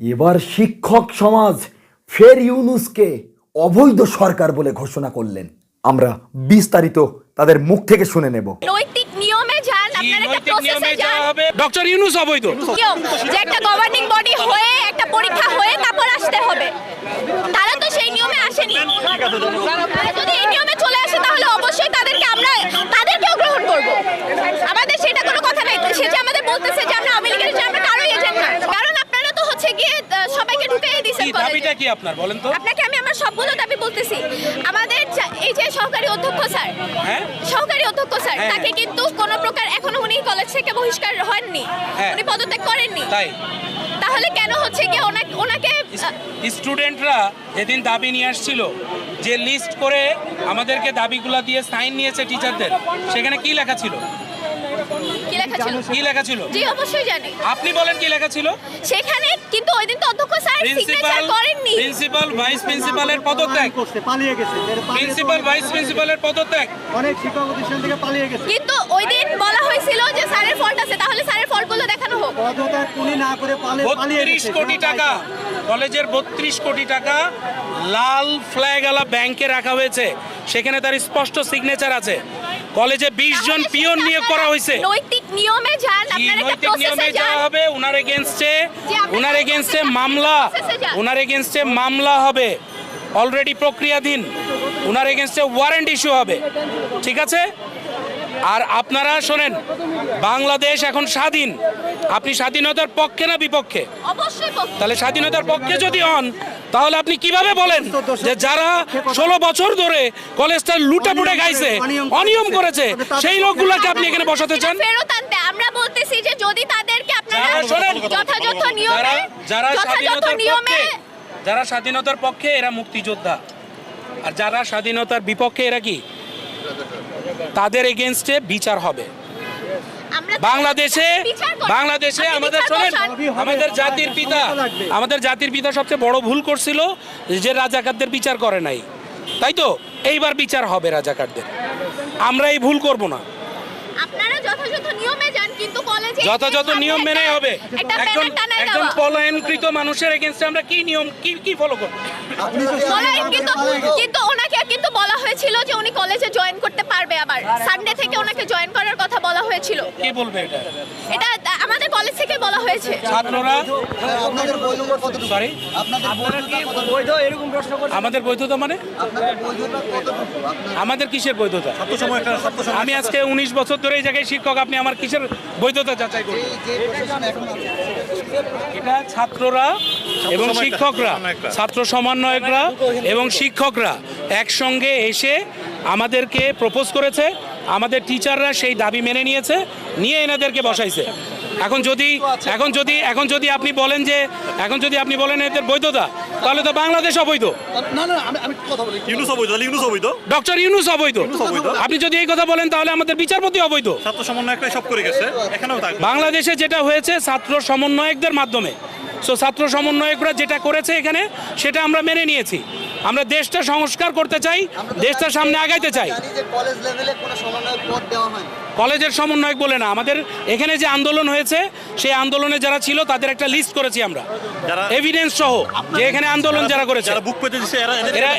এবার শিক্ষক সমাজ ফের ইউনূসকে অবৈধ সরকার বলে ঘোষণা করলেন। আমরা বিস্তারিত তাদের মুখ থেকে শুনে নেব। নৈতিক নিয়মে যান, আপনারা একটা প্রসেসে যান। ডক্টর ইউনূস অবৈধ কেউ যে একটা গভর্নিং বডি হয়ে একটা পরীক্ষা হয়ে তারপর আসতে হবে, তারা তো সেই নিয়মে আসেনি। তারা যদি এই নিয়মে চলে আসে তাহলে অবশ্যই তাদেরকেও গ্রহণ করব। আমাদের সেটা কোনো কথা নাই। সে যে আমাদের বলতেছে যে আমরা আওয়ামী লীগের যে আমরা কারোই এজেন্ট না, কারণ আপনারা তো হচ্ছে গিয়ে সবাইকে ঢুকিয়ে দিয়েছেন কলেজে। দাবিটা কি আপনার বলেন তো? আপনাকে আমি আমার সবগুলো দাবি বলতেছি। আমাদের এই যে সহকারী অধ্যক্ষ স্যার, হ্যাঁ সহকারী অধ্যক্ষ স্যার, হ্যাঁ, তাকে কিন্তু কোনো প্রকার এখনো উনি কলেজ থেকে বহিষ্কার হননি, হ্যাঁ, উনি পদত্যাগ করেননি। তাই তাহলে কেন হচ্ছে কি ওনাকে স্টুডেন্টরা যেদিন দাবি নিয়ে আসছিল, যে লিস্ট করে আমাদেরকে দাবিগুলা দিয়ে সাইন নিয়েছে টিচারদের, সেখানে কি লেখা ছিল? কি লেখা ছিল? কি লেখা ছিল? জি অবশ্যই জানি। আপনি বলেন কি লেখা ছিল? সেখানে কিন্তু ওই দিন তো অধ্যক্ষ স্যার সিগনেচার করেননি। প্রিন্সিপাল ভাইস প্রিন্সিপালের পদত্যাগ, পালিয়ে গেছে, প্রিন্সিপাল ভাইস প্রিন্সিপালের পদত্যাগ, অনেক শিক্ষক প্রতিষ্ঠান থেকে পালিয়ে গেছে। কিন্তু ওই দিন বলা হয়েছিল যে স্যারের ফল্ট আছে, তাহলে স্যারের ফল্টগুলো দেখানো হোক। পদত্যাগ উনি না করে পালিয়ে 32 কোটি টাকা, কলেজের 32 কোটি টাকা লাল ফ্ল্যাগওয়ালা ব্যাংকে রাখা হয়েছে, সেখানে তার স্পষ্ট সিগনেচার আছে। কলেজে 20 জন পিয়ন নিয়োগ করা হয়েছে। নৈতিক নিয়মে যান, আপনারা একটা নৈতিক নিয়মে প্রসেসে যান। যাওয়া হবে। ওনার এগেইনস্টে মামলা হবে, অলরেডি প্রক্রিয়াধীন। ওনার এগেইনস্টে ওয়ারেন্ট ইস্যু হবে, ঠিক আছে? আর আপনারা শোনেন, বাংলাদেশ এখন স্বাধীন। আপনি স্বাধীনতার পক্ষে না বিপক্ষে? অবশ্যই পক্ষে। তাহলে স্বাধীনতার পক্ষে যদি হন, তাহলে আপনি কিভাবে বলেন যে যারা 16 বছর ধরে কলেজটা লুটাপুটে খাইছে, অনিয়ম করেছে, সেই লোকগুলোকে আপনি এখানে বসাতে চান? ফেরত আনতে আমরা বলতেছি যে যদি তাদেরকে আপনারা শোনেন, যথাযথ নিয়মে যারা স্বাধীনতার পক্ষে এরা মুক্তিযোদ্ধা, আর যারা স্বাধীনতার বিপক্ষে এরা কি? তাদের এগেইনস্টে বিচার হবে। বাংলাদেশে আমাদের শোনেন, আমাদের জাতির পিতা সবচেয়ে বড় ভুল করছিল যে রাজাকারদের বিচার করে নাই, তাই তো? এইবার বিচার হবে রাজাকারদের। আমরা এই ভুল করব না। আপনারা যথাযথ নিয়মে যান, কিন্তু কলেজে যথাযথ নিয়ম মেনে হবে। একজন পলায়নকৃত মানুষের এগেইনস্টে আমরা কি নিয়ম কি ফলো করব? কিন্তু ওনাকে কিন্তু বলা হয়েছিল যে উনি কলেজে জয়েন করতে পারবে, আবার সানডে থেকে ওনাকে জয়েন করার কথা বলা হয়েছিল। কে বলবে এটা? এটা আমাদের কলেজ থেকে বলা হয়েছে। ছাত্ররা আপনাদের বৈধতা কতটুকু? সরি, আপনাদের বৈধ এরকম প্রশ্ন করছে। আমাদের বৈধতা মানে আপনাদের বৈধতা কতটুকু? আমাদের কিসের বৈধতা? আমি আজকে 19 বছর ধরে এই জায়গায় শিক্ষক, আপনি আমার কিসের বৈধতা যাচাই করবেন? যে প্রশাসন এখন আছে, এটা ছাত্ররা এবং শিক্ষকরা, ছাত্র সমন্বয়করা এবং শিক্ষকরা একসঙ্গে এসে আমাদেরকে প্রপোজ করেছে। আমাদের টিচাররা সেই দাবি মেনে নিয়ে এনাদেরকে বসাইছে। এখন যদি আপনি বলেন এদের বৈধতা, তাহলে তো বাংলাদেশ অবৈধ। আমি কথা বলি, ইউনূস অবৈধ, ডক্টর ইউনূস অবৈধ। আপনি যদি এই কথা বলেন, তাহলে আমাদের বিচারপতি অবৈধ। ছাত্র সমন্বয়করাই সব করে গেছে, এখানেও তাই। বাংলাদেশে যেটা হয়েছে ছাত্র সমন্বয়কদের মাধ্যমে, ছাত্র সমন্বয়করা যেটা করেছে এখানে, সেটা আমরা মেনে নিয়েছি। আমরা দেশটা সংস্কার করতে চাই, দেশটা সামনে আগাইতে চাই। কলেজ লেভেলে কোনো সমন্বয়ক পদ দেওয়া হয় না। কলেজের সমন্বয়ক বলে না, আমাদের এখানে যে আন্দোলন হয়েছে, সেই আন্দোলনে যারা ছিল তাদের একটা লিস্ট করেছি আমরা, এভিডেন্স সহ, যে এখানে আন্দোলন যারা করেছে, যারা বুক পেতে দিচ্ছে, এরা